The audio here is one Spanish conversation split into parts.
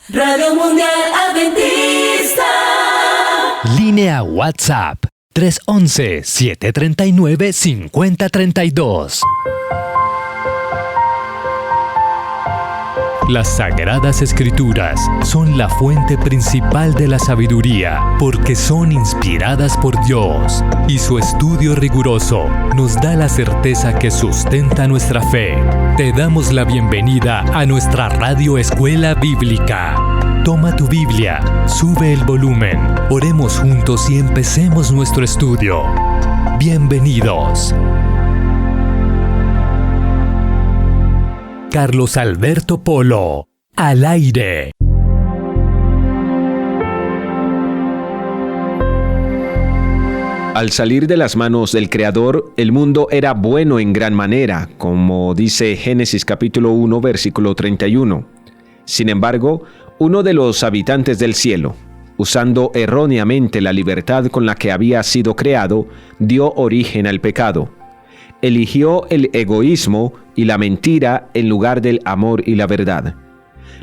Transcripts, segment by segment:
Radio Mundial Adventista. Línea WhatsApp 311-739-5032. Las Sagradas Escrituras son la fuente principal de la sabiduría, porque son inspiradas por Dios, y su estudio riguroso nos da la certeza que sustenta nuestra fe. Te damos la bienvenida a nuestra Radio Escuela Bíblica. Toma tu Biblia, sube el volumen, oremos juntos y empecemos nuestro estudio. Bienvenidos. Carlos Alberto Polo, al aire. Al salir de las manos del Creador, el mundo era bueno en gran manera, como dice Génesis capítulo 1, versículo 31. Sin embargo, uno de los habitantes del cielo, usando erróneamente la libertad con la que había sido creado, dio origen al pecado. Eligió el egoísmo y la mentira en lugar del amor y la verdad.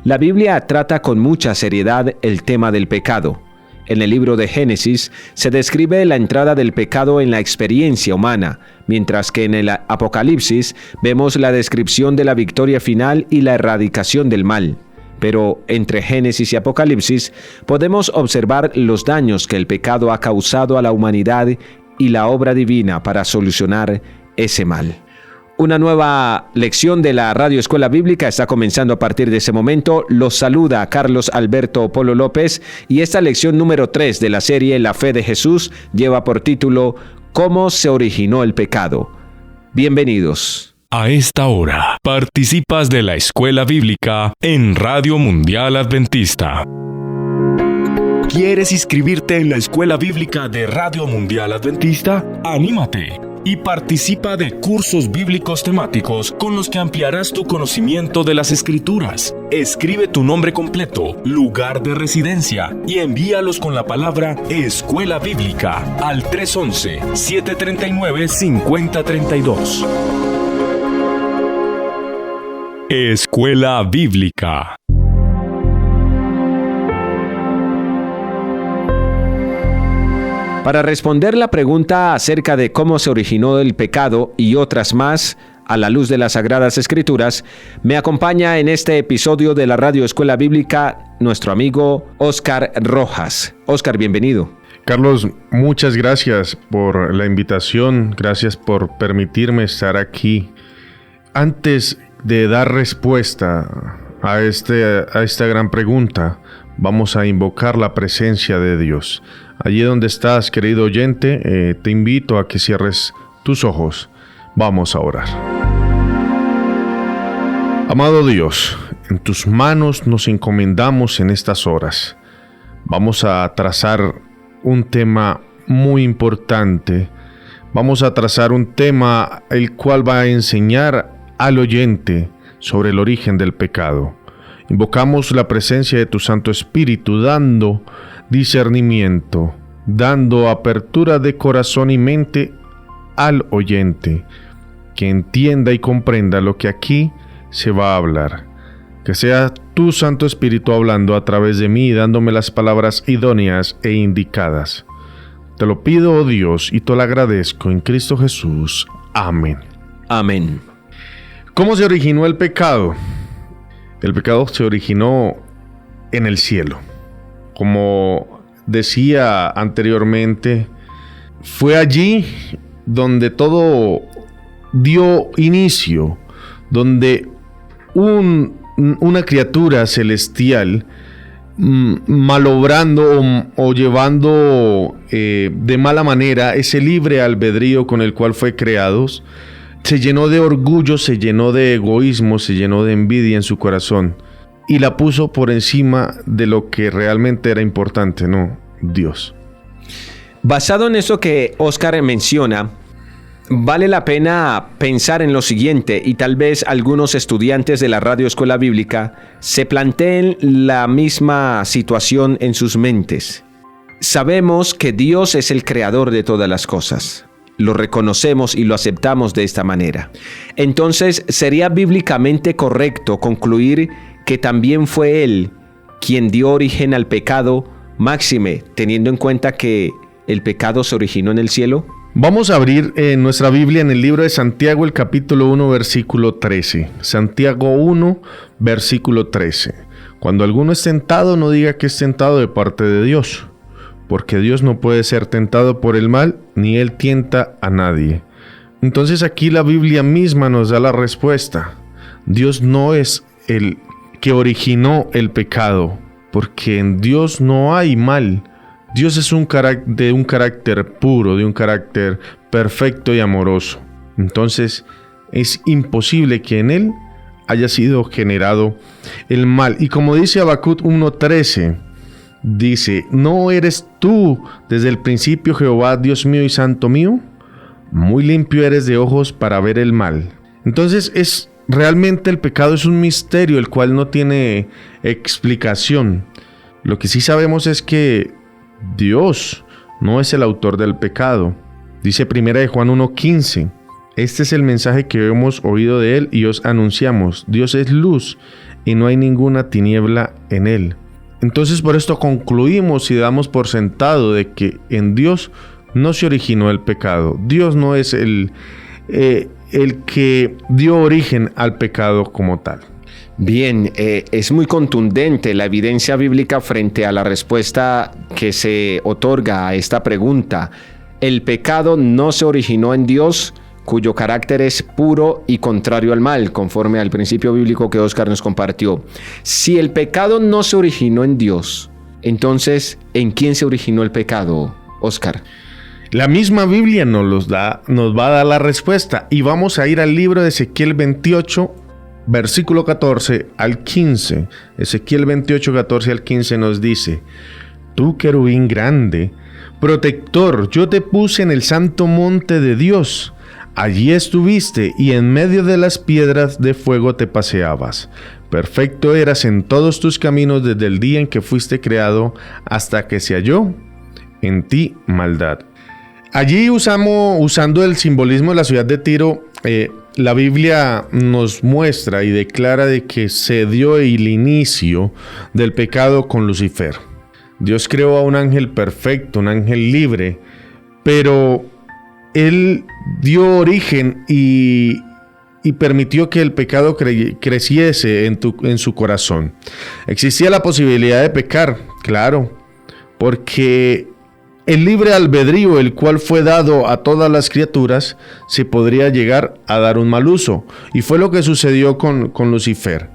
La Biblia trata con mucha seriedad el tema del pecado. En el libro de Génesis se describe la entrada del pecado en la experiencia humana, mientras que en el Apocalipsis vemos la descripción de la victoria final y la erradicación del mal. Pero entre Génesis y Apocalipsis podemos observar los daños que el pecado ha causado a la humanidad y la obra divina para solucionar ese mal. Una nueva lección de la Radio Escuela Bíblica está comenzando a partir de ese momento. Los saluda Carlos Alberto Polo López y esta lección número 3 de la serie La Fe de Jesús lleva por título ¿Cómo se originó el pecado? Bienvenidos. A esta hora, participas de la Escuela Bíblica en Radio Mundial Adventista. ¿Quieres inscribirte en la Escuela Bíblica de Radio Mundial Adventista? ¡Anímate! Y participa de cursos bíblicos temáticos con los que ampliarás tu conocimiento de las Escrituras. Escribe tu nombre completo, lugar de residencia y envíalos con la palabra Escuela Bíblica al 311-739-5032. Escuela Bíblica. Para responder la pregunta acerca de cómo se originó el pecado y otras más, a la luz de las Sagradas Escrituras, me acompaña en este episodio de la Radio Escuela Bíblica nuestro amigo Oscar Rojas. Oscar, bienvenido. Carlos, muchas gracias por la invitación, gracias por permitirme estar aquí. Antes de dar respuesta a esta gran pregunta, vamos a invocar la presencia de Dios. Allí donde estás, querido oyente, te invito a que cierres tus ojos. Vamos a orar. Amado Dios, en tus manos nos encomendamos en estas horas. Vamos a trazar un tema muy importante. Vamos a trazar un tema el cual va a enseñar al oyente sobre el origen del pecado. Invocamos la presencia de tu Santo Espíritu, dando discernimiento, dando apertura de corazón y mente al oyente, que entienda y comprenda lo que aquí se va a hablar. Que sea tu Santo Espíritu hablando a través de mí, dándome las palabras idóneas e indicadas. Te lo pido, oh Dios, y te lo agradezco en Cristo Jesús. Amén. Amén. ¿Cómo se originó el pecado? El pecado se originó en el cielo. Como decía anteriormente, fue allí donde todo dio inicio, donde una criatura celestial, malobrando o llevando de mala manera ese libre albedrío con el cual fue creados, se llenó de orgullo, se llenó de egoísmo, se llenó de envidia en su corazón y la puso por encima de lo que realmente era importante, ¿no? Dios. Basado en eso que Oscar menciona, vale la pena pensar en lo siguiente, y tal vez algunos estudiantes de la Radio Escuela Bíblica se planteen la misma situación en sus mentes. Sabemos que Dios es el creador de todas las cosas. Lo reconocemos y lo aceptamos de esta manera. Entonces, ¿sería bíblicamente correcto concluir que también fue Él quien dio origen al pecado, máxime, teniendo en cuenta que el pecado se originó en el cielo? Vamos a abrir nuestra Biblia en el libro de Santiago, el capítulo 1, versículo 13. Santiago 1, versículo 13. Cuando alguno es tentado, no diga que es tentado de parte de Dios, porque Dios no puede ser tentado por el mal, ni Él tienta a nadie. Entonces aquí la Biblia misma nos da la respuesta. Dios no es el que originó el pecado, porque en Dios no hay mal. Dios es de un carácter puro, de un carácter perfecto y amoroso. Entonces es imposible que en Él haya sido generado el mal. Y como dice Habacuc 1:13, dice: ¿no eres tú desde el principio, Jehová, Dios mío y santo mío? Muy limpio eres de ojos para ver el mal. Entonces realmente el pecado es un misterio el cual no tiene explicación. Lo que sí sabemos es que Dios no es el autor del pecado. Dice 1 Juan 1:15: este es el mensaje que hemos oído de Él y os anunciamos. Dios es luz y no hay ninguna tiniebla en Él. Entonces por esto concluimos y damos por sentado de que en Dios no se originó el pecado. Dios no es el que dio origen al pecado como tal. Bien, es muy contundente la evidencia bíblica frente a la respuesta que se otorga a esta pregunta. El pecado no se originó en Dios, cuyo carácter es puro y contrario al mal, conforme al principio bíblico que Óscar nos compartió. Si el pecado no se originó en Dios, entonces, ¿en quién se originó el pecado, Óscar? La misma Biblia nos va a dar la respuesta, y vamos a ir al libro de Ezequiel 28, versículo 14 al 15. Ezequiel 28, 14 al 15 nos dice: tú, querubín grande, protector, yo te puse en el santo monte de Dios. Allí estuviste, y en medio de las piedras de fuego te paseabas. Perfecto eras en todos tus caminos desde el día en que fuiste creado hasta que se halló en ti maldad. Allí usando el simbolismo de la ciudad de Tiro, la Biblia nos muestra y declara de que se dio el inicio del pecado con Lucifer. Dios creó a un ángel perfecto, un ángel libre, pero Él dio origen y permitió que el pecado creciese en su corazón. Existía la posibilidad de pecar, claro, porque el libre albedrío, el cual fue dado a todas las criaturas, se podría llegar a dar un mal uso. Y fue lo que sucedió con Lucifer.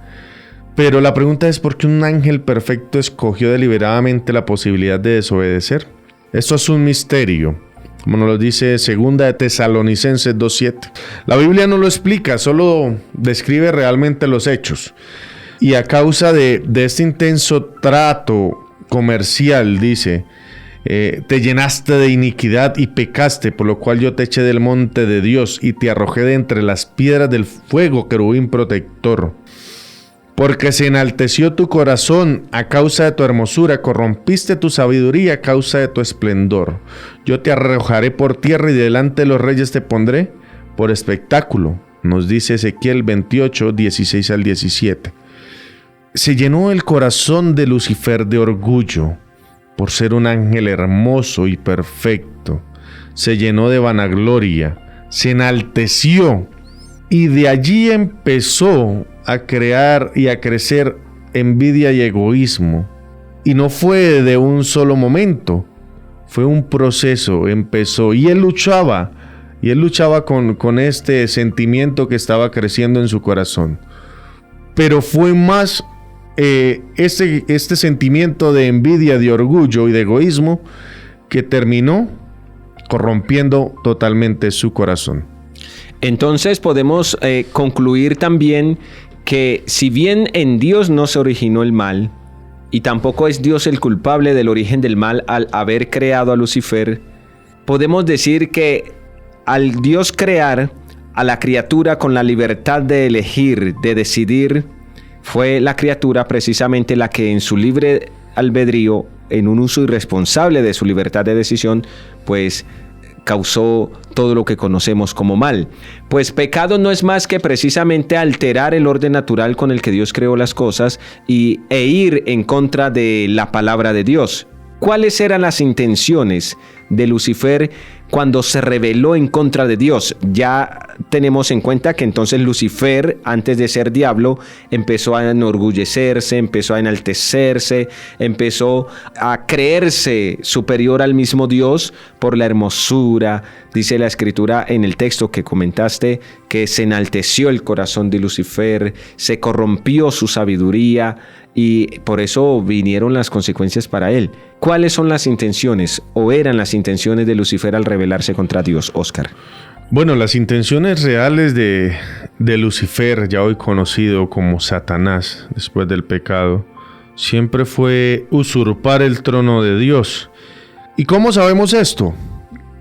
Pero la pregunta es: ¿por qué un ángel perfecto escogió deliberadamente la posibilidad de desobedecer? Esto es un misterio, como nos lo dice 2 de Tesalonicenses 2:7. La Biblia no lo explica, solo describe realmente los hechos. Y a causa de este intenso trato comercial, dice: te llenaste de iniquidad y pecaste, por lo cual yo te eché del monte de Dios y te arrojé de entre las piedras del fuego, querubín protector. Porque se enalteció tu corazón a causa de tu hermosura, corrompiste tu sabiduría a causa de tu esplendor. Yo te arrojaré por tierra y delante de los reyes te pondré por espectáculo, nos dice Ezequiel 28, 16 al 17. Se llenó el corazón de Lucifer de orgullo por ser un ángel hermoso y perfecto. Se llenó de vanagloria, se enalteció, y de allí empezó a crear y a crecer envidia y egoísmo. Y no fue de un solo momento, fue un proceso, empezó, y él luchaba con este sentimiento que estaba creciendo en su corazón. Pero fue más este sentimiento de envidia, de orgullo y de egoísmo que terminó corrompiendo totalmente su corazón. Entonces podemos concluir también que si bien en Dios no se originó el mal, y tampoco es Dios el culpable del origen del mal al haber creado a Lucifer, podemos decir que al Dios crear a la criatura con la libertad de elegir, de decidir, fue la criatura precisamente la que en su libre albedrío, en un uso irresponsable de su libertad de decisión, pues causó todo lo que conocemos como mal. Pues pecado no es más que precisamente alterar el orden natural con el que Dios creó las cosas e ir en contra de la palabra de Dios. ¿Cuáles eran las intenciones de Lucifer cuando se rebeló en contra de Dios? Ya tenemos en cuenta que entonces Lucifer, antes de ser diablo, empezó a enorgullecerse, empezó a enaltecerse, empezó a creerse superior al mismo Dios por la hermosura. Dice la Escritura en el texto que comentaste que se enalteció el corazón de Lucifer, se corrompió su sabiduría y por eso vinieron las consecuencias para él. ¿Cuáles son las intenciones o eran las intenciones de Lucifer al rebelarse contra Dios, Oscar? Bueno, las intenciones reales de Lucifer, ya hoy conocido como Satanás, después del pecado, siempre fue usurpar el trono de Dios. ¿Y cómo sabemos esto?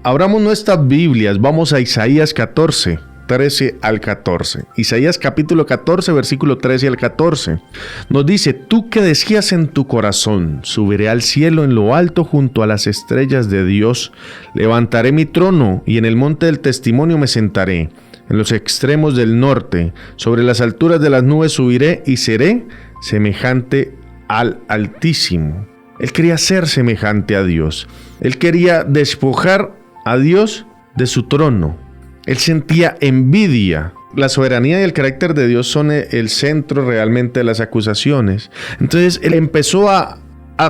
Abramos nuestras Biblias, vamos a Isaías 14, 13 al 14. Isaías capítulo 14, versículo 13 al 14. Nos dice: tú que decías en tu corazón, subiré al cielo en lo alto junto a las estrellas de Dios, levantaré mi trono y en el monte del testimonio me sentaré, en los extremos del norte, sobre las alturas de las nubes subiré y seré semejante al Altísimo. Él quería ser semejante a Dios. Él quería despojar a Dios de su trono. Él sentía envidia. La soberanía y el carácter de Dios son el centro realmente de las acusaciones. Entonces él empezó a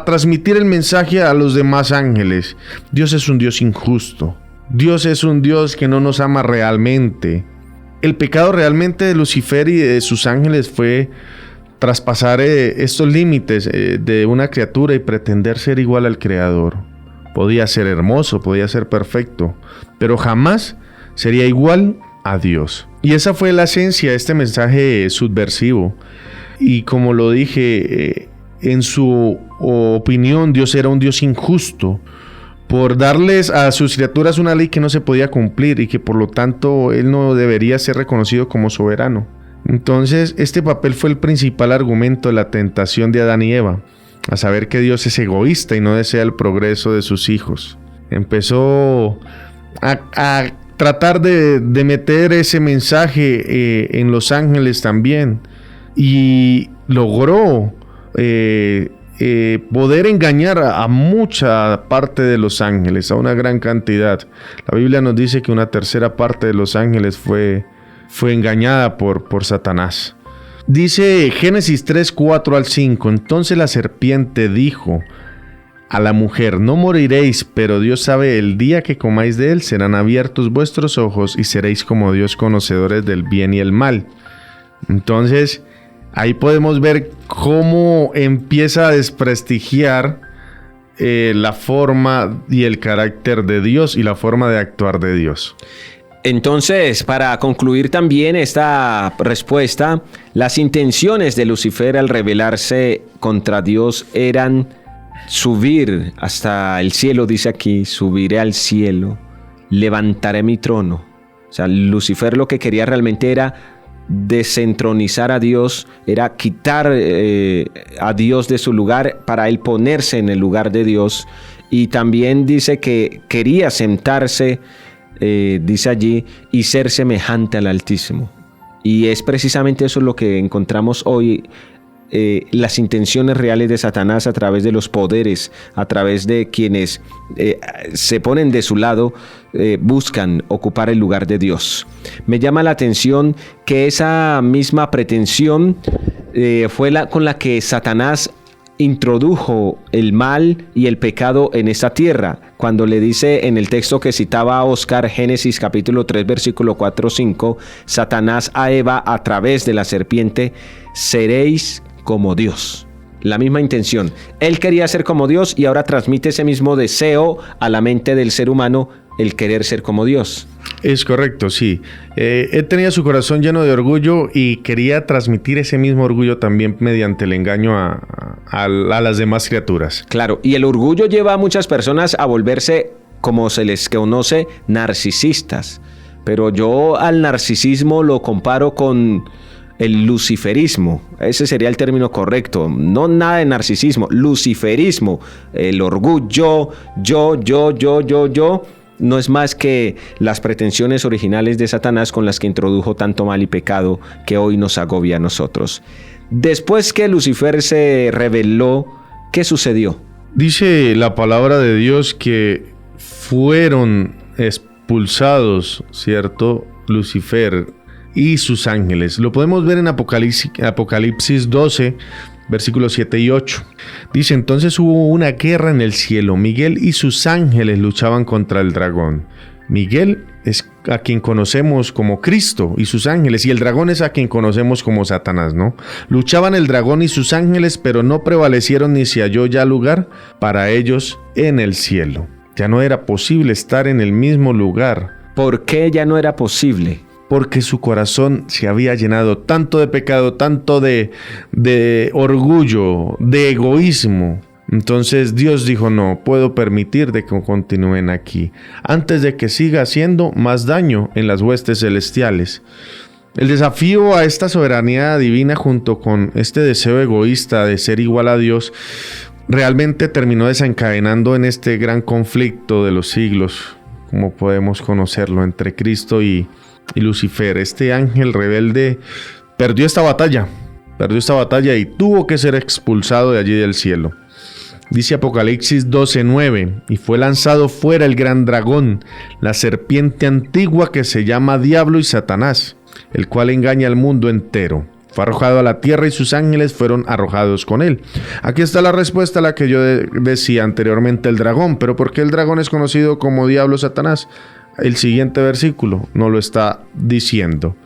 transmitir el mensaje a los demás ángeles. Dios es un Dios injusto. Dios es un Dios que no nos ama realmente. El pecado realmente de Lucifer y de sus ángeles fue traspasar estos límites de una criatura y pretender ser igual al Creador. Podía ser hermoso, podía ser perfecto, pero jamás sería igual a Dios. Y esa fue la esencia de este mensaje subversivo. Y como lo dije, en su opinión, Dios era un Dios injusto por darles a sus criaturas una ley que no se podía cumplir y que por lo tanto Él no debería ser reconocido como soberano. Entonces, este papel fue el principal argumento de la tentación de Adán y Eva, a saber que Dios es egoísta y no desea el progreso de sus hijos. Empezó a tratar de meter ese mensaje en los ángeles también, y logró poder engañar a mucha parte de los ángeles, a una gran cantidad. La Biblia nos dice que una tercera parte de los ángeles fue engañada por Satanás. Dice Génesis 3, 4 al 5: entonces la serpiente dijo a la mujer: no moriréis, pero Dios sabe el día que comáis de él, serán abiertos vuestros ojos y seréis como Dios, conocedores del bien y el mal. Entonces, ahí podemos ver cómo empieza a desprestigiar la forma y el carácter de Dios y la forma de actuar de Dios. Entonces, para concluir también esta respuesta, las intenciones de Lucifer al rebelarse contra Dios eran subir hasta el cielo, dice aquí: subiré al cielo, levantaré mi trono. O sea, Lucifer lo que quería realmente era desentronizar a Dios, era quitar a Dios de su lugar para él ponerse en el lugar de Dios. Y también dice que quería sentarse, dice allí, y ser semejante al Altísimo. Y es precisamente eso lo que encontramos hoy. Las intenciones reales de Satanás a través de los poderes, a través de quienes se ponen de su lado, buscan ocupar el lugar de Dios. Me llama la atención que esa misma pretensión fue con la que Satanás introdujo el mal y el pecado en esta tierra, cuando le dice en el texto que citaba a Oscar, Génesis capítulo 3 versículo 4-5, Satanás a Eva a través de la serpiente: seréis como Dios. La misma intención. Él quería ser como Dios y ahora transmite ese mismo deseo a la mente del ser humano, el querer ser como Dios. Es correcto, sí. Él tenía su corazón lleno de orgullo y quería transmitir ese mismo orgullo también mediante el engaño a las demás criaturas. Claro, y el orgullo lleva a muchas personas a volverse, como se les conoce, narcisistas. Pero yo al narcisismo lo comparo con el luciferismo. Ese sería el término correcto. No nada de narcisismo, luciferismo. El orgullo, yo. no es más que las pretensiones originales de Satanás con las que introdujo tanto mal y pecado que hoy nos agobia a nosotros. Después que Lucifer se rebeló, ¿qué sucedió? Dice la palabra de Dios que fueron expulsados, ¿cierto? Lucifer y sus ángeles. Lo podemos ver en Apocalipsis 12, versículos 7 y 8. Dice: entonces hubo una guerra en el cielo. Miguel y sus ángeles luchaban contra el dragón. Miguel es a quien conocemos como Cristo y sus ángeles, y el dragón es a quien conocemos como Satanás, ¿no? Luchaban el dragón y sus ángeles, pero no prevalecieron ni se halló ya lugar para ellos en el cielo. Ya no era posible estar en el mismo lugar. ¿Por qué ya no era posible? Porque su corazón se había llenado tanto de pecado, tanto de orgullo, de egoísmo. Entonces Dios dijo: no puedo permitir de que continúen aquí, antes de que siga haciendo más daño en las huestes celestiales. El desafío a esta soberanía divina, junto con este deseo egoísta de ser igual a Dios, realmente terminó desencadenando en este gran conflicto de los siglos, como podemos conocerlo, entre Cristo y Lucifer. Este ángel rebelde perdió esta batalla y tuvo que ser expulsado de allí del cielo. Dice Apocalipsis 12:9: y fue lanzado fuera el gran dragón, la serpiente antigua que se llama Diablo y Satanás, el cual engaña al mundo entero. Fue arrojado a la tierra y sus ángeles fueron arrojados con él. Aquí está la respuesta a la que yo decía anteriormente, el dragón. Pero ¿por qué el dragón es conocido como Diablo Satanás? El siguiente versículo no lo está diciendo.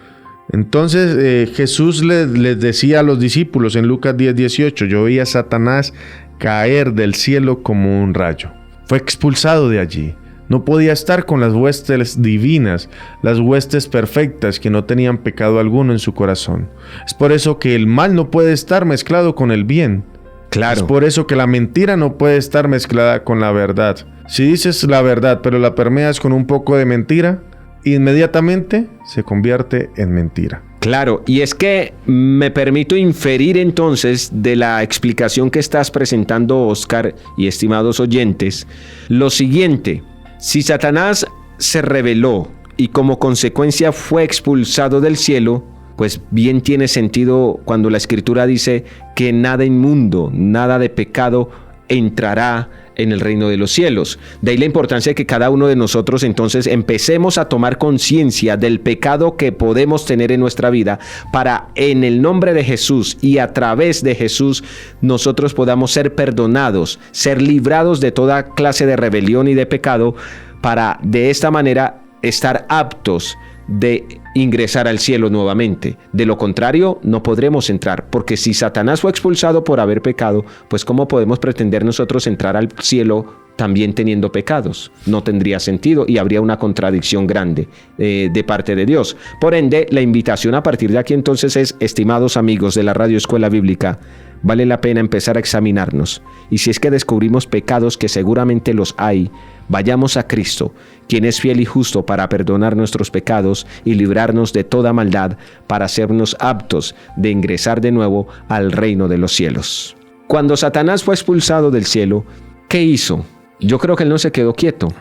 Entonces Jesús les decía a los discípulos en Lucas 10:18: yo vi a Satanás caer del cielo como un rayo. Fue expulsado de allí. No podía estar con las huestes divinas, las huestes perfectas que no tenían pecado alguno en su corazón. Es por eso que el mal no puede estar mezclado con el bien. Claro. Es por eso que la mentira no puede estar mezclada con la verdad. Si dices la verdad pero la permeas con un poco de mentira, inmediatamente se convierte en mentira. Claro, y es que me permito inferir entonces de la explicación que estás presentando, Oscar y estimados oyentes, lo siguiente: si Satanás se rebeló y como consecuencia fue expulsado del cielo, pues bien tiene sentido cuando la Escritura dice que nada inmundo, nada de pecado entrará en el reino de los cielos. De ahí la importancia de que cada uno de nosotros entonces empecemos a tomar conciencia del pecado que podemos tener en nuestra vida, para en el nombre de Jesús y a través de Jesús nosotros podamos ser perdonados, ser librados de toda clase de rebelión y de pecado, para de esta manera estar aptos de ingresar al cielo nuevamente. De lo contrario, no podremos entrar, porque si Satanás fue expulsado por haber pecado, pues ¿cómo podemos pretender nosotros entrar al cielo también teniendo pecados? No tendría sentido y habría una contradicción grande de parte de Dios. Por ende, la invitación a partir de aquí entonces es: estimados amigos de la Radio Escuela Bíblica, vale la pena empezar a examinarnos, y si es que descubrimos pecados, que seguramente los hay, vayamos a Cristo, quien es fiel y justo para perdonar nuestros pecados y librarnos de toda maldad, para hacernos aptos de ingresar de nuevo al reino de los cielos. Cuando Satanás fue expulsado del cielo, ¿qué hizo? Yo creo que él no se quedó quieto.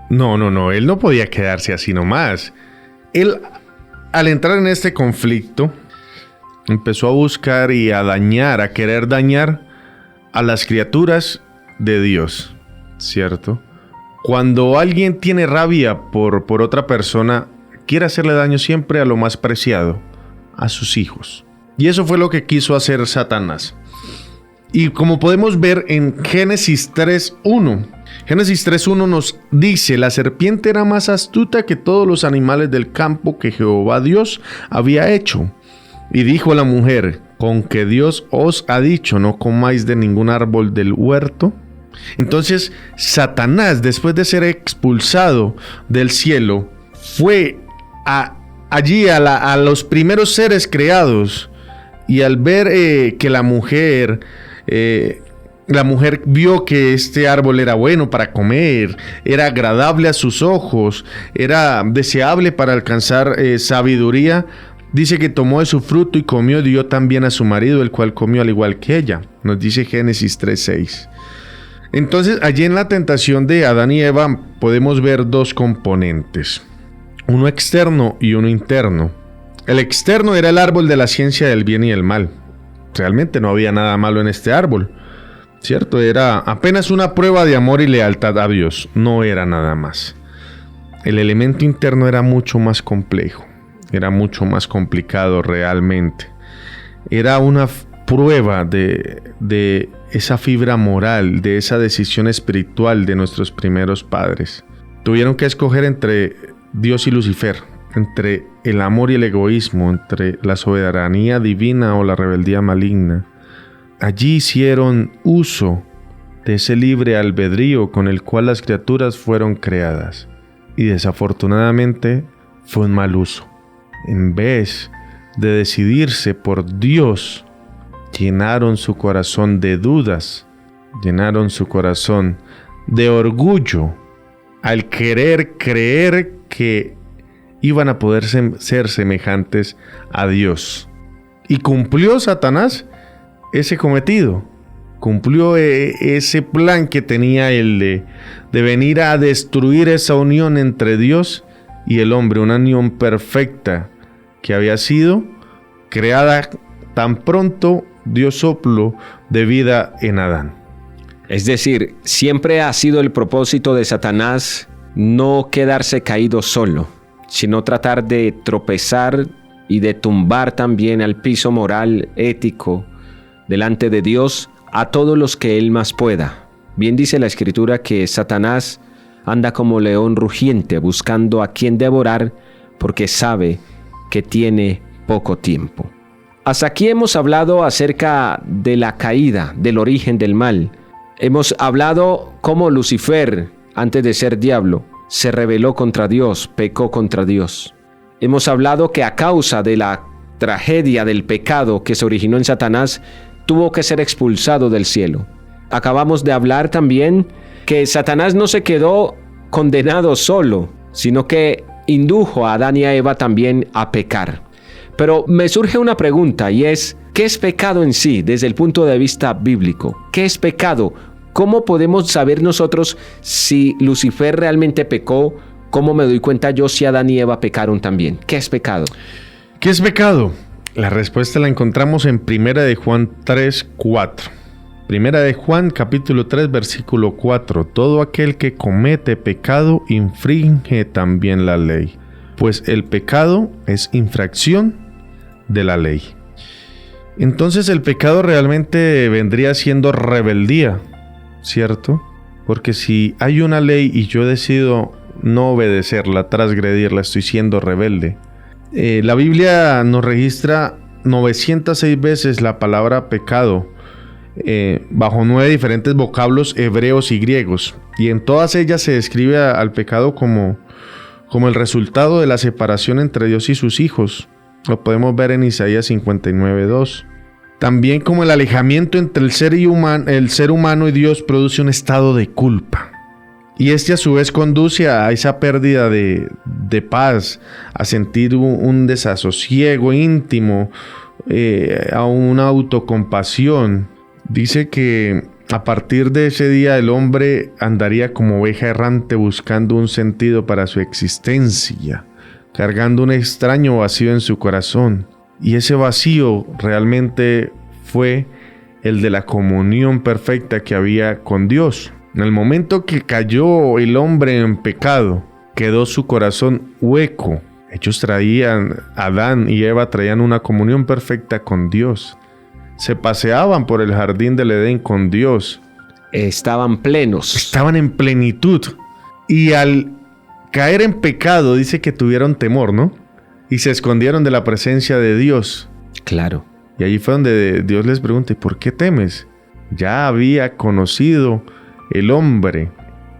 No, él no podía quedarse así nomás. Él, al entrar en este conflicto, empezó a buscar y a dañar, a querer dañar a las criaturas de Dios, ¿cierto? Cuando alguien tiene rabia por otra persona, quiere hacerle daño siempre a lo más preciado, a sus hijos. Y eso fue lo que quiso hacer Satanás. Y como podemos ver en Génesis 3:1, Génesis 3:1 nos dice: la serpiente era más astuta que todos los animales del campo que Jehová Dios había hecho. Y dijo la mujer: ¿con que Dios os ha dicho no comáis de ningún árbol del huerto? Entonces Satanás, después de ser expulsado del cielo, fue allí a los primeros seres creados, y al ver que la mujer vio que este árbol era bueno para comer, era agradable a sus ojos, era deseable para alcanzar sabiduría, dice que tomó de su fruto y comió, dio también a su marido, el cual comió al igual que ella. Nos dice Génesis 3:6. Entonces, allí en la tentación de Adán y Eva podemos ver dos componentes, uno externo y uno interno. El externo era el árbol de la ciencia del bien y el mal. Realmente no había nada malo en este árbol, ¿cierto? Era apenas una prueba de amor y lealtad a Dios, no era nada más. El elemento interno era mucho más complejo, era mucho más complicado realmente. Era una prueba de esa fibra moral, de esa decisión espiritual de nuestros primeros padres. Tuvieron que escoger entre Dios y Lucifer, entre el amor y el egoísmo, entre la soberanía divina o la rebeldía maligna. Allí hicieron uso de ese libre albedrío con el cual las criaturas fueron creadas. Y desafortunadamente fue un mal uso. En vez de decidirse por Dios, llenaron su corazón de dudas, llenaron su corazón de orgullo, al querer creer que iban a poder ser semejantes a Dios. Y cumplió Satanás ese cometido, cumplió ese plan que tenía él de venir a destruir esa unión entre Dios y el hombre, una unión perfecta que había sido creada tan pronto dio soplo de vida en Adán. Es decir, siempre ha sido el propósito de Satanás no quedarse caído solo, sino tratar de tropezar y de tumbar también al piso moral, ético, delante de Dios a todos los que él más pueda. Bien dice la Escritura que Satanás anda como león rugiente buscando a quien devorar porque sabe que tiene poco tiempo. Hasta aquí hemos hablado acerca de la caída, del origen del mal. Hemos hablado cómo Lucifer, antes de ser diablo, se rebeló contra Dios, pecó contra Dios. Hemos hablado que a causa de la tragedia del pecado que se originó en Satanás, tuvo que ser expulsado del cielo. Acabamos de hablar también que Satanás no se quedó condenado solo, sino que indujo a Adán y a Eva también a pecar. Pero me surge una pregunta y es, ¿qué es pecado en sí desde el punto de vista bíblico? ¿Qué es pecado? ¿Cómo podemos saber nosotros si Lucifer realmente pecó? ¿Cómo me doy cuenta yo si Adán y Eva pecaron también? ¿Qué es pecado? ¿Qué es pecado? La respuesta la encontramos en 1 de Juan 3:4. 1 de Juan capítulo 3 versículo 4. Todo aquel que comete pecado infringe también la ley, pues el pecado es infracción de la ley. Entonces el pecado realmente vendría siendo rebeldía, ¿cierto? Porque si hay una ley y yo decido no obedecerla, transgredirla, estoy siendo rebelde. La Biblia nos registra 906 veces la palabra pecado, bajo 9 diferentes vocablos hebreos y griegos, y en todas ellas se describe al pecado como el resultado de la separación entre Dios y sus hijos. Lo podemos ver en Isaías 59:2. También como el alejamiento entre el ser humano y Dios produce un estado de culpa. Y este a su vez conduce a esa pérdida de paz, a sentir un desasosiego íntimo, a una autocompasión. Dice que a partir de ese día el hombre andaría como oveja errante buscando un sentido para su existencia, cargando un extraño vacío en su corazón. Y ese vacío realmente fue el de la comunión perfecta que había con Dios. En el momento que cayó el hombre en pecado, quedó su corazón hueco. Ellos Adán y Eva traían una comunión perfecta con Dios. Se paseaban por el jardín del Edén con Dios. Estaban plenos. Estaban en plenitud. Y al caer en pecado, dice que tuvieron temor, ¿no? Y se escondieron de la presencia de Dios. Claro. Y allí fue donde Dios les pregunta, ¿y por qué temes? Ya había conocido el hombre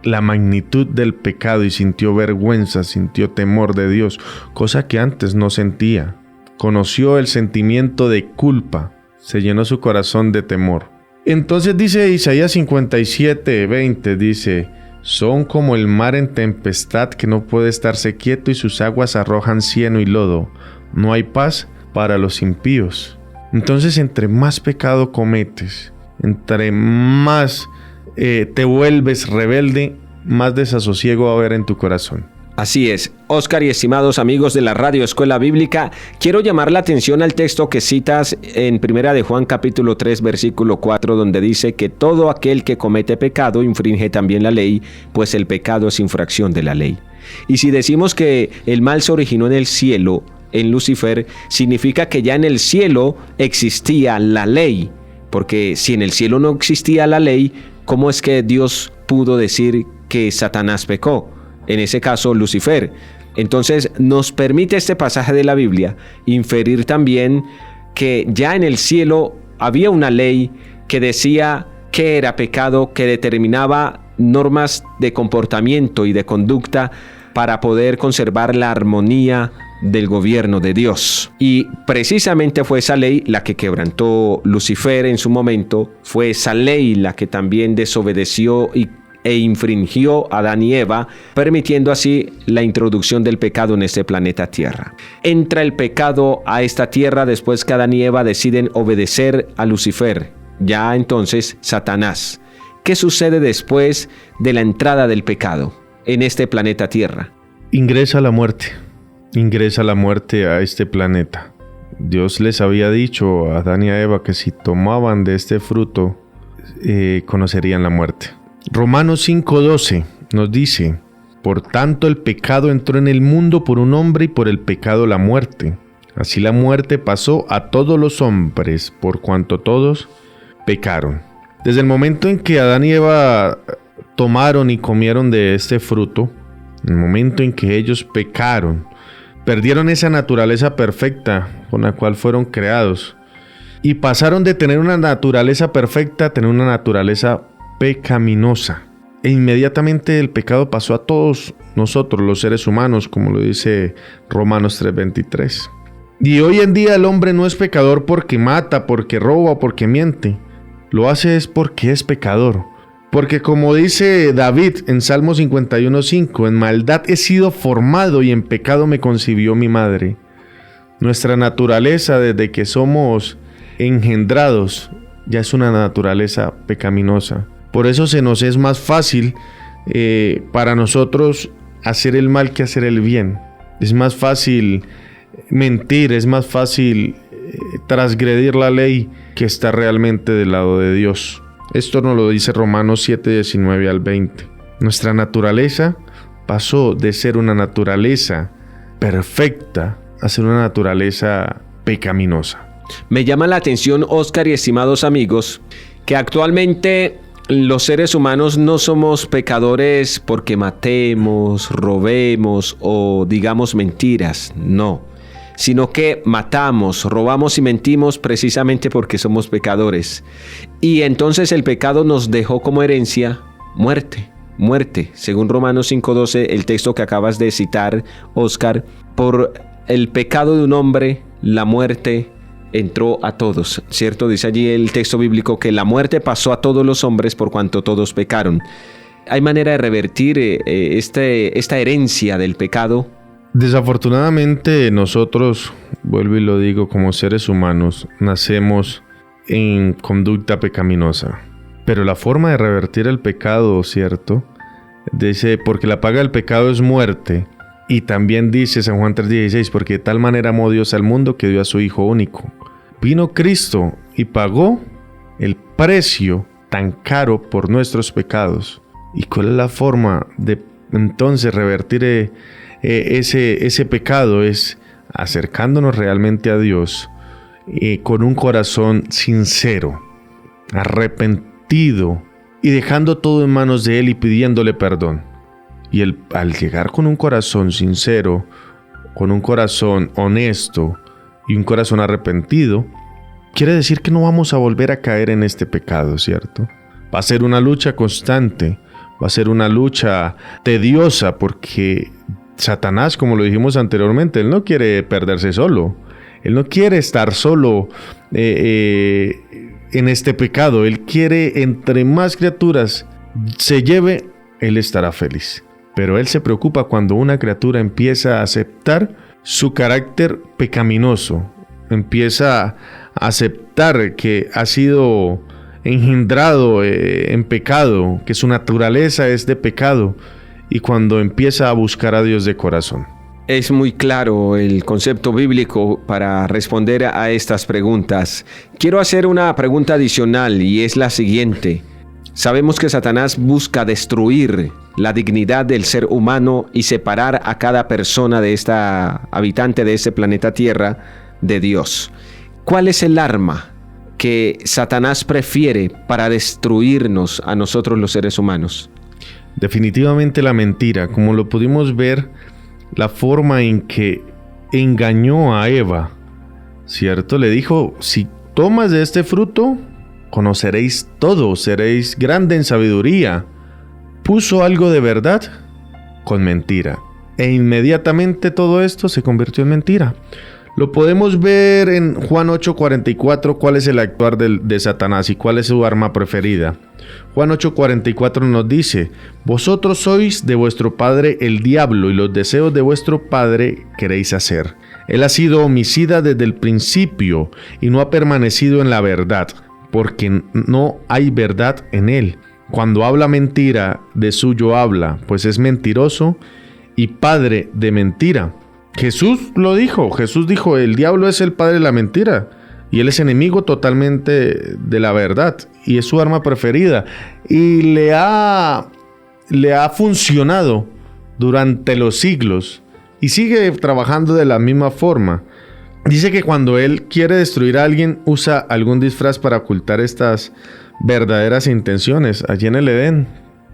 la magnitud del pecado y sintió vergüenza, sintió temor de Dios, cosa que antes no sentía. Conoció el sentimiento de culpa, se llenó su corazón de temor. Entonces dice Isaías 57:20, dice, son como el mar en tempestad que no puede estarse quieto y sus aguas arrojan cieno y lodo. No hay paz para los impíos. Entonces, entre más pecado cometes, entre más te vuelves rebelde, más desasosiego va a haber en tu corazón. Así es. Óscar y estimados amigos de la Radio Escuela Bíblica, quiero llamar la atención al texto que citas en 1 de Juan capítulo 3 versículo 4, donde dice que todo aquel que comete pecado infringe también la ley, pues el pecado es infracción de la ley. Y si decimos que el mal se originó en el cielo, en Lucifer, significa que ya en el cielo existía la ley, porque si en el cielo no existía la ley, ¿cómo es que Dios pudo decir que Satanás pecó? En ese caso, Lucifer. Entonces, nos permite este pasaje de la Biblia inferir también que ya en el cielo había una ley que decía qué era pecado, que determinaba normas de comportamiento y de conducta para poder conservar la armonía del gobierno de Dios. Y precisamente fue esa ley la que quebrantó Lucifer en su momento, fue esa ley la que también desobedeció e infringió a Adán y Eva, permitiendo así la introducción del pecado en este planeta Tierra. Entra el pecado a esta tierra después que Adán y Eva deciden obedecer a Lucifer, ya entonces Satanás. ¿Qué sucede después de la entrada del pecado en este planeta Tierra? Ingresa la muerte a este planeta. Dios les había dicho a Adán y a Eva que si tomaban de este fruto, conocerían la muerte. Romanos 5:12 nos dice: por tanto el pecado entró en el mundo por un hombre y por el pecado la muerte. Así la muerte pasó a todos los hombres por cuanto todos pecaron. Desde el momento en que Adán y Eva tomaron y comieron de este fruto, en el momento en que ellos pecaron, perdieron esa naturaleza perfecta con la cual fueron creados y pasaron de tener una naturaleza perfecta a tener una naturaleza pecaminosa. E inmediatamente el pecado pasó a todos nosotros, los seres humanos, como lo dice Romanos 3:23. Y hoy en día el hombre no es pecador porque mata, porque roba, porque miente. Lo hace es porque es pecador. Porque como dice David en Salmo 51:5, en maldad he sido formado y en pecado me concibió mi madre. Nuestra naturaleza desde que somos engendrados ya es una naturaleza pecaminosa. Por eso se nos es más fácil para nosotros hacer el mal que hacer el bien. Es más fácil mentir, es más fácil transgredir la ley que estar realmente del lado de Dios. Esto nos lo dice Romanos 7:19 al 20. Nuestra naturaleza pasó de ser una naturaleza perfecta a ser una naturaleza pecaminosa. Me llama la atención, Óscar y estimados amigos, que actualmente los seres humanos no somos pecadores porque matemos, robemos o digamos mentiras, no. Sino que matamos, robamos y mentimos precisamente porque somos pecadores. Y entonces el pecado nos dejó como herencia muerte. Según Romanos 5:12, el texto que acabas de citar, Óscar, por el pecado de un hombre, la muerte entró a todos, ¿cierto? Dice allí el texto bíblico que la muerte pasó a todos los hombres por cuanto todos pecaron. ¿Hay manera de revertir esta herencia del pecado? Desafortunadamente nosotros, vuelvo y lo digo, como seres humanos, nacemos en conducta pecaminosa. Pero la forma de revertir el pecado, ¿cierto? Dice, porque la paga del pecado es muerte. Y también dice San Juan 3:16, porque de tal manera amó Dios al mundo que dio a su Hijo único. Vino Cristo y pagó el precio tan caro por nuestros pecados. ¿Y cuál es la forma de entonces revertir ese pecado? Es acercándonos realmente a Dios con un corazón sincero, arrepentido y dejando todo en manos de Él y pidiéndole perdón. Y al llegar con un corazón sincero, con un corazón honesto y un corazón arrepentido, quiere decir que no vamos a volver a caer en este pecado, ¿cierto? Va a ser una lucha constante, va a ser una lucha tediosa, porque Satanás, como lo dijimos anteriormente, él no quiere perderse solo. Él no quiere estar solo en este pecado. Él quiere, entre más criaturas se lleve, él estará feliz. Pero él se preocupa cuando una criatura empieza a aceptar su carácter pecaminoso, empieza a aceptar que ha sido engendrado en pecado, que su naturaleza es de pecado, y cuando empieza a buscar a Dios de corazón. Es muy claro el concepto bíblico para responder a estas preguntas. Quiero hacer una pregunta adicional y es la siguiente. Sabemos que Satanás busca destruir la dignidad del ser humano y separar a cada persona de esta habitante de este planeta Tierra de Dios. ¿Cuál es el arma que Satanás prefiere para destruirnos a nosotros los seres humanos? Definitivamente la mentira, como lo pudimos ver, la forma en que engañó a Eva, ¿cierto? Le dijo, si tomas de este fruto, conoceréis todo, seréis grande en sabiduría. Puso algo de verdad con mentira. E inmediatamente todo esto se convirtió en mentira. Lo podemos ver en Juan 8:44, cuál es el actuar de Satanás y cuál es su arma preferida. Juan 8:44 nos dice, vosotros sois de vuestro padre el diablo y los deseos de vuestro padre queréis hacer. Él ha sido homicida desde el principio y no ha permanecido en la verdad, porque no hay verdad en él. Cuando habla mentira, de suyo habla, pues es mentiroso y padre de mentira. Jesús lo dijo, Jesús dijo, el diablo es el padre de la mentira y él es enemigo totalmente de la verdad y es su arma preferida y le ha funcionado durante los siglos y sigue trabajando de la misma forma. Dice que cuando él quiere destruir a alguien usa algún disfraz para ocultar estas verdaderas intenciones. Allí en el Edén,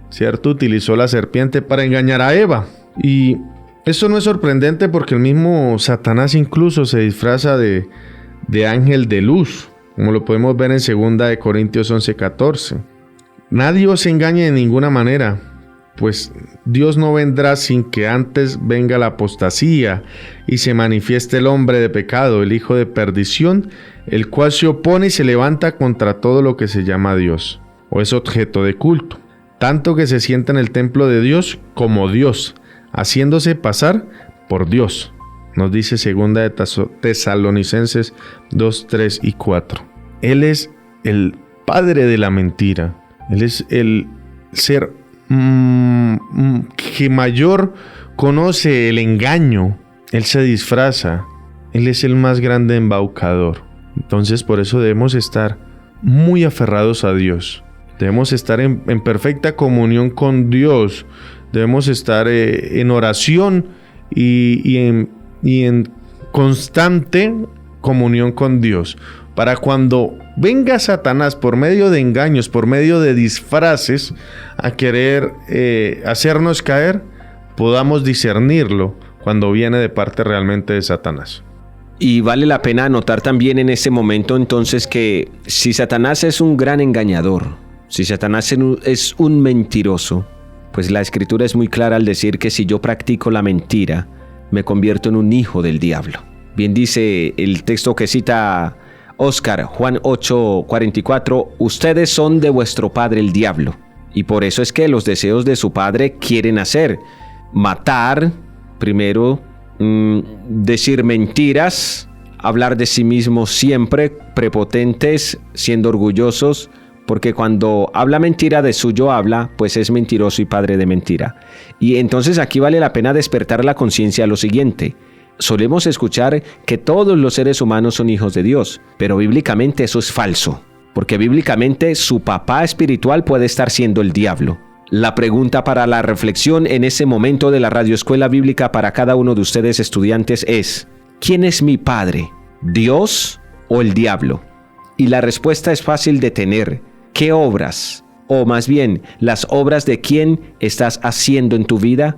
¿cierto? Utilizó la serpiente para engañar a Eva y eso no es sorprendente porque el mismo Satanás incluso se disfraza de ángel de luz, como lo podemos ver en 2 Corintios 11:14. Nadie os engañe de ninguna manera, pues Dios no vendrá sin que antes venga la apostasía y se manifieste el hombre de pecado, el hijo de perdición, el cual se opone y se levanta contra todo lo que se llama Dios, o es objeto de culto, tanto que se sienta en el templo de Dios como Dios, haciéndose pasar por Dios. Nos dice 2 de Tesalonicenses 2, 3 y 4. Él es el padre de la mentira. Él es el ser que mayor conoce el engaño. Él se disfraza. Él es el más grande embaucador. Entonces por eso debemos estar muy aferrados a Dios. Debemos estar en perfecta comunión con Dios. Debemos estar en oración y en constante comunión con Dios. Para cuando venga Satanás por medio de engaños, por medio de disfraces, a querer hacernos caer, podamos discernirlo cuando viene de parte realmente de Satanás. Y vale la pena anotar también en ese momento entonces que si Satanás es un gran engañador, si Satanás es un mentiroso, pues la Escritura es muy clara al decir que si yo practico la mentira, me convierto en un hijo del diablo. Bien dice el texto que cita Oscar, Juan 8:44, ustedes son de vuestro padre el diablo, y por eso es que los deseos de su padre quieren hacer, matar, primero, decir mentiras, hablar de sí mismos siempre, prepotentes, siendo orgullosos, porque cuando habla mentira de suyo habla, pues es mentiroso y padre de mentira. Y entonces aquí vale la pena despertar la conciencia a lo siguiente. Solemos escuchar que todos los seres humanos son hijos de Dios, pero bíblicamente eso es falso, porque bíblicamente su papá espiritual puede estar siendo el diablo. La pregunta para la reflexión en ese momento de la radioescuela bíblica para cada uno de ustedes estudiantes es: ¿quién es mi padre? ¿Dios o el diablo? Y la respuesta es fácil de tener. ¿Qué obras? O más bien, ¿las obras de quién estás haciendo en tu vida?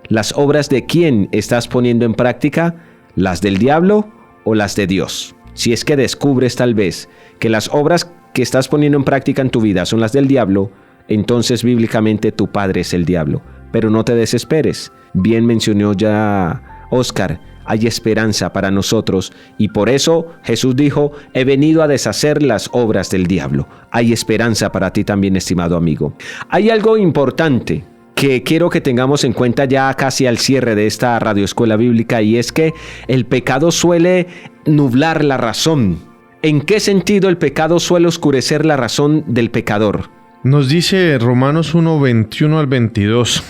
¿Las obras de quién estás poniendo en práctica? ¿Las del diablo o las de Dios? Si es que descubres tal vez que las obras que estás poniendo en práctica en tu vida son las del diablo, entonces bíblicamente tu padre es el diablo. Pero no te desesperes. Bien mencionó ya Oscar, hay esperanza para nosotros y por eso Jesús dijo, he venido a deshacer las obras del diablo. Hay esperanza para ti también, estimado amigo. Hay algo importante que quiero que tengamos en cuenta ya casi al cierre de esta radioescuela bíblica, y es que el pecado suele nublar la razón. ¿En qué sentido el pecado suele oscurecer la razón del pecador? Nos dice Romanos 1, 21 al 22,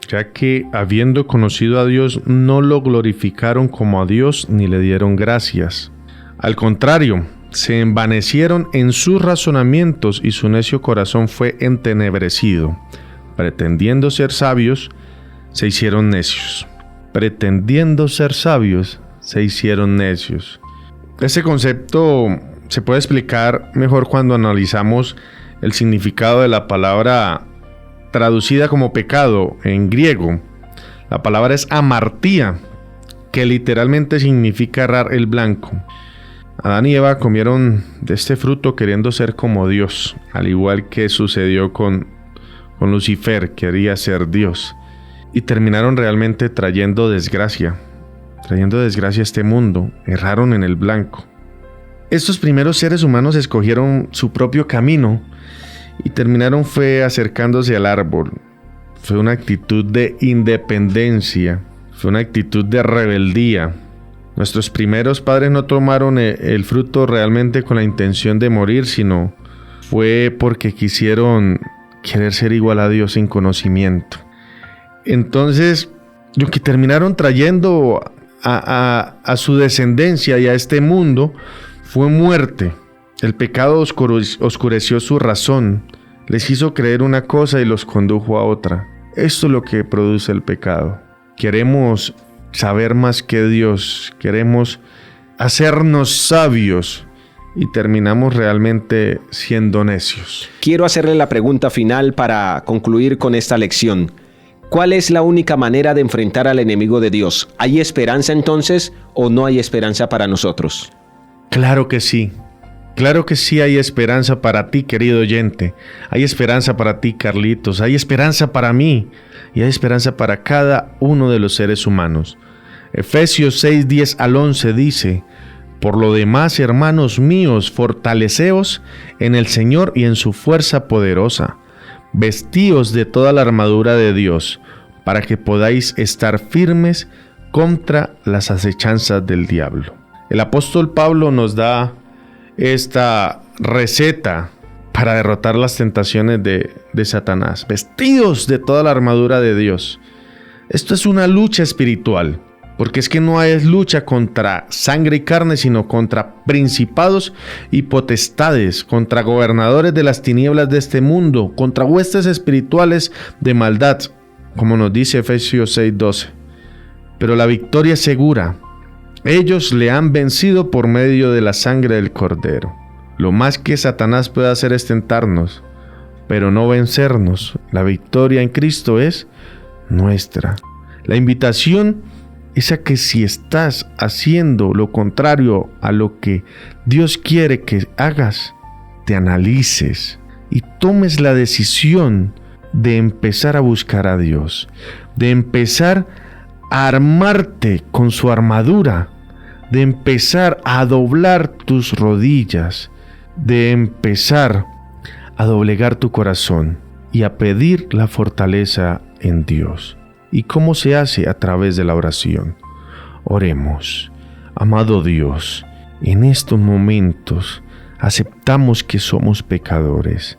ya que habiendo conocido a Dios no lo glorificaron como a Dios ni le dieron gracias. Al contrario, se envanecieron en sus razonamientos y su necio corazón fue entenebrecido. Pretendiendo ser sabios, se hicieron necios. Pretendiendo ser sabios, se hicieron necios. Este concepto se puede explicar mejor cuando analizamos el significado de la palabra traducida como pecado en griego. La palabra es amartía, que literalmente significa errar el blanco. Adán y Eva comieron de este fruto queriendo ser como Dios, al igual que sucedió con Lucifer, quería ser Dios, y terminaron realmente trayendo desgracia a este mundo, erraron en el blanco. Estos primeros seres humanos escogieron su propio camino y terminaron acercándose al árbol. Fue una actitud de independencia, fue una actitud de rebeldía. Nuestros primeros padres no tomaron el fruto realmente con la intención de morir, sino fue porque quisieron querer ser igual a Dios sin conocimiento. Entonces, lo que terminaron trayendo a su descendencia y a este mundo fue muerte. El pecado oscureció su razón, les hizo creer una cosa y los condujo a otra. Esto es lo que produce el pecado. Queremos saber más que Dios, queremos hacernos sabios y terminamos realmente siendo necios. Quiero hacerle la pregunta final para concluir con esta lección. ¿Cuál es la única manera de enfrentar al enemigo de Dios? ¿Hay esperanza entonces o no hay esperanza para nosotros? Claro que sí. Claro que sí hay esperanza para ti, querido oyente. Hay esperanza para ti, Carlitos. Hay esperanza para mí. Y hay esperanza para cada uno de los seres humanos. Efesios 6, 10 al 11 dice: Por lo demás, hermanos míos, fortaleceos en el Señor y en su fuerza poderosa. Vestíos de toda la armadura de Dios, para que podáis estar firmes contra las acechanzas del diablo. El apóstol Pablo nos da esta receta para derrotar las tentaciones de Satanás. Vestidos de toda la armadura de Dios. Esto es una lucha espiritual, porque es que no es lucha contra sangre y carne, sino contra principados y potestades, contra gobernadores de las tinieblas de este mundo, contra huestes espirituales de maldad, como nos dice Efesios 6:12. Pero la victoria es segura. Ellos le han vencido por medio de la sangre del Cordero. Lo más que Satanás puede hacer es tentarnos, pero no vencernos. La victoria en Cristo es nuestra. La invitación es a que si estás haciendo lo contrario a lo que Dios quiere que hagas, te analices y tomes la decisión de empezar a buscar a Dios, de empezar a armarte con su armadura, de empezar a doblar tus rodillas, de empezar a doblegar tu corazón y a pedir la fortaleza en Dios. ¿Y cómo se hace? A través de la oración. Oremos. Amado Dios, en estos momentos aceptamos que somos pecadores.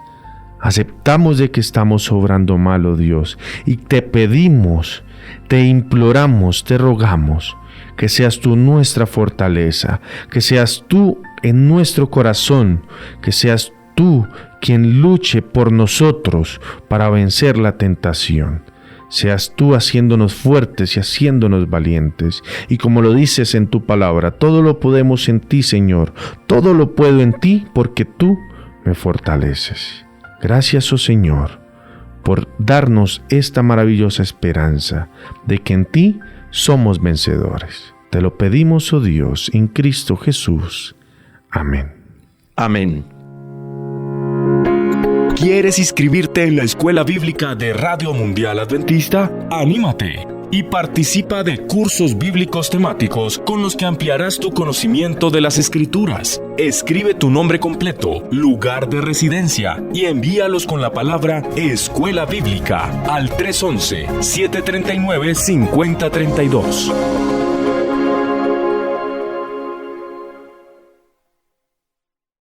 Aceptamos de que estamos obrando mal, oh Dios, y te pedimos, te imploramos, te rogamos que seas tú nuestra fortaleza, que seas tú en nuestro corazón, que seas tú quien luche por nosotros para vencer la tentación. Seas tú haciéndonos fuertes y haciéndonos valientes. Y como lo dices en tu palabra, todo lo podemos en ti, Señor. Todo lo puedo en ti porque tú me fortaleces. Gracias, oh Señor, por darnos esta maravillosa esperanza de que en ti somos vencedores. Te lo pedimos, oh Dios, en Cristo Jesús. Amén. Amén. ¿Quieres inscribirte en la Escuela Bíblica de Radio Mundial Adventista? ¡Anímate! Y participa de cursos bíblicos temáticos con los que ampliarás tu conocimiento de las Escrituras. Escribe tu nombre completo, lugar de residencia y envíalos con la palabra Escuela Bíblica al 311-739-5032.